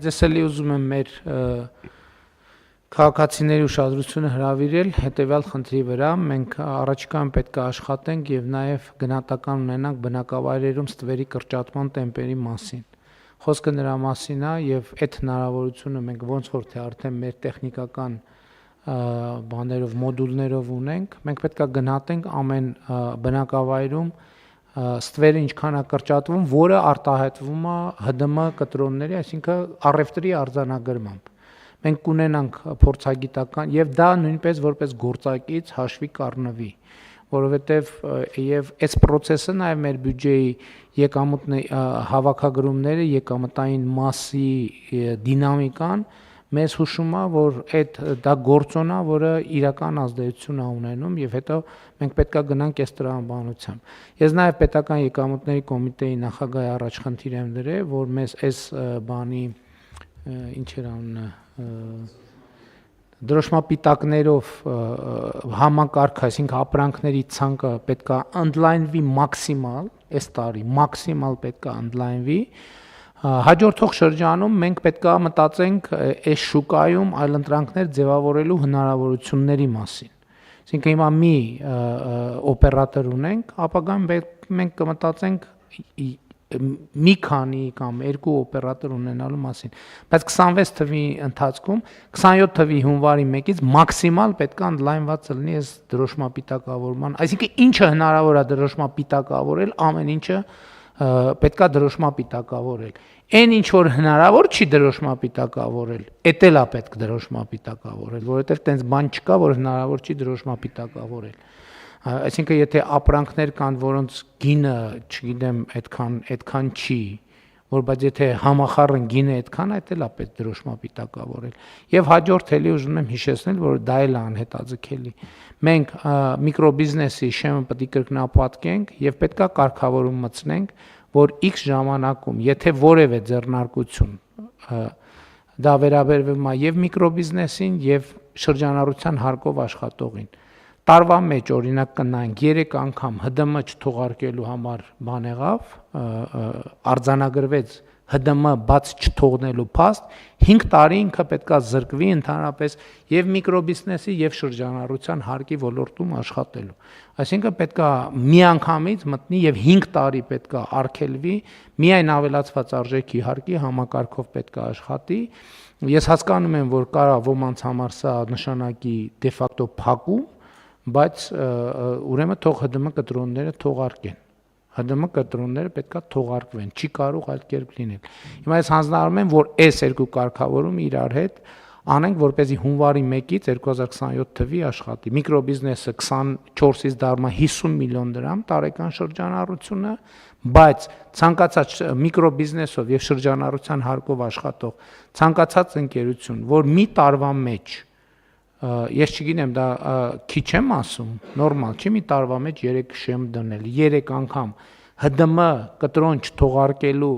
Ես էլի ուզում եմ մեր քաղաքացիների ուշադրությունը հրավիրել հետևյալ խնդրի վրա, մենք առաջիկայում պետք է աշխատենք եւ նաեւ գնահատական ունենանք բնակավայրերում ստվերի կրճատման տեմպերի մասին։ Խոսքը նրա մասին է եւ այդ հնարավորությունը մենք ոնց որ թե արդեն մեր տեխնիկական բաներով մոդուլներով ունենք, մենք պետք է գնահատենք ամեն բնակավայրում ստվերը ինչքան է կրճատվում, որը արտահայտվում է ՀԴՄ կտրոնների, այսինքն առևտրի արձանագրմամբ։ Մենք կունենանք փորձագիտական եւ դա նույնպես որպես գործակից հաշվի կառնվի, որովհետեւ եւ այս process-ը նաեւ մեր բյուջեի եկամուտների հավաքագրումները, եկամտային մասի դինամիկան մեզ հուշում է, որ դա գործոն է, որը իրական ազդեցություն է ունենում եւ հետո մենք պետք է գնանք այս տրամաբանությամբ։ Ես նաեւ պետական եկամուտների կոմիտեի նախագահի առաջ խնդիր եմ դրել, որ մեզ այս բանի ինչ էր անունը դրոշմապիտակներով համակարգ, այսինքն ապրանքների ցանկը պետք է ընդլայնվի մաքսիմալ, այս տարի մաքսիմալ պետք է ընդլայնվի։ Հաջորդող շրջանում մենք պետք է մտածենք այս շուկայում այլընտրանքներ ձևավորելու հնարավորությունների մասին։ Այսինքն հիմա մի օպերատոր ունենք, ապագայում մենք կմտածենք մի քանի կամ երկու օպերատոր ունենալու մասին, բայց 26 թվի ընթացքում 27 թվի հունվարի 1-ից մաքսիմալ պետք է ընդլայնված լինի այս դրոշմապիտակավորման, այսինքն ինչը հնարավոր է դրոշմապիտակավորել, ամեն ինչը պետք է դրոշմապիտակավորել։ Այն ինչ որ հնարավոր չի դրոշմապիտակավորել, էդ էլ է պետք դրոշմապիտակավորել, որովհետև տենց բան չկա, որ հնարավոր չի դրոշմապիտակավորել։ Այսինքն եթե ապրանքներ կան, որոնց գինը, չգիտեմ, այդքան չի, որ բայց եթե համախառն գինը այդքան է, էլ է պետք դրոշմապիտակավորել։ Եվ հաջորդ էլի ուզում եմ հիշեցնել, որ դա էլ է անհետաձգելի։ Մենք միկրոբիզնեսի շեմը պետք է կրկնապատկենք եւ պետք է կարգավորում մտցնենք, որ X ժամանակում, եթե որևէ ձեռնարկություն դա վերաբերվում է եւ միկրոբիզնեսին եւ շրջանառության հարկով աշխատողին, տարվա մեջ օրինակ կնայենք 3 անգամ ՀԴՄ չթողարկելու համար բան եղավ, արձանագրվեց ՀԴՄ բաց չթողնելու փաստ, 5 տարի ինքը պետքա զրկվի ընդհանրապես եւ միկրոբիզնեսի եւ շրջանառության հարկի ոլորտում աշխատելու։ Այսինքն պետքա միանգամից մտնի եւ 5 տարի պետքա արգելվի, միայն ավելացված արժեքի հարկի համակարգով պետքա աշխատի։ Ես հասկանում եմ, որ կարա ոմանց համար սա նշանակի դե ֆակտո փակում, բայց ուրեմն թող ՀԴՄ կտրոնները թողարկեն։ ՀԴՄ կտրոնները պետքա թողարկվեն, չի կարող այլ կերպ լինել։ Հիմա ես հանձնարարում եմ, որ այս երկու կարգավորումը իրար հետ անենք, որպեսզի հունվարի 1-ից 2027 թվի աշխատի։ Միկրոբիզնեսը 24-ից դառնա 50 միլիոն դրամ տարեկան շրջանառությունը, բայց ցանկացած միկրոբիզնեսով եւ շրջանառության հարկով աշխատող ցանկացած ընկերություն, որ մի տարվա մեջ ես չգիտեմ, դա քիչ եմ ասում, նորմալ չի մի տարվա մեջ 3 շեմ դնել, 3 անգամ ՀԴՄ կտրոն չթողարկելու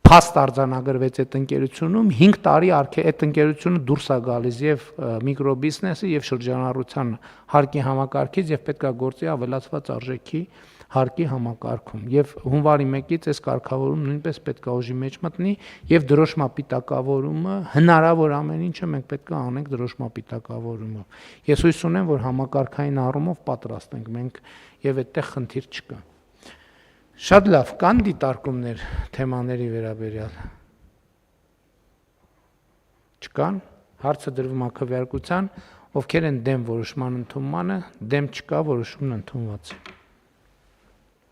փաստ արձանագրվեց այդ ընկերությունում, 5 տարի այդ ընկերությունը դուրս է գալիս եւ միկրոբիզնեսը եւ շրջանառության հարկի համակարգից եւ պետքա գործի ավելացված արժեքի հարկի համակարգում եւ հունվարի 1-ից այս կարգավորումը նույնպես պետքա ուժի մեջ մտնի եւ դրոշմապիտակավորումը հնարավոր ամեն ինչը մենք պետքա անենք դրոշմապիտակավորումով։ Ես հույս ունեմ, որ համակարգային առումով պատրաստ ենք մենք եւ այդտեղ խնդիր չկա։ Շատ լավ, կան դիտարկումներ թեմաների վերաբերյալ։ Չկան, հարցը դրվում է քվեարկության, ովքեր են դեմ որոշման ընդունմանը, դեմ չկա, որոշումն ընդունված է։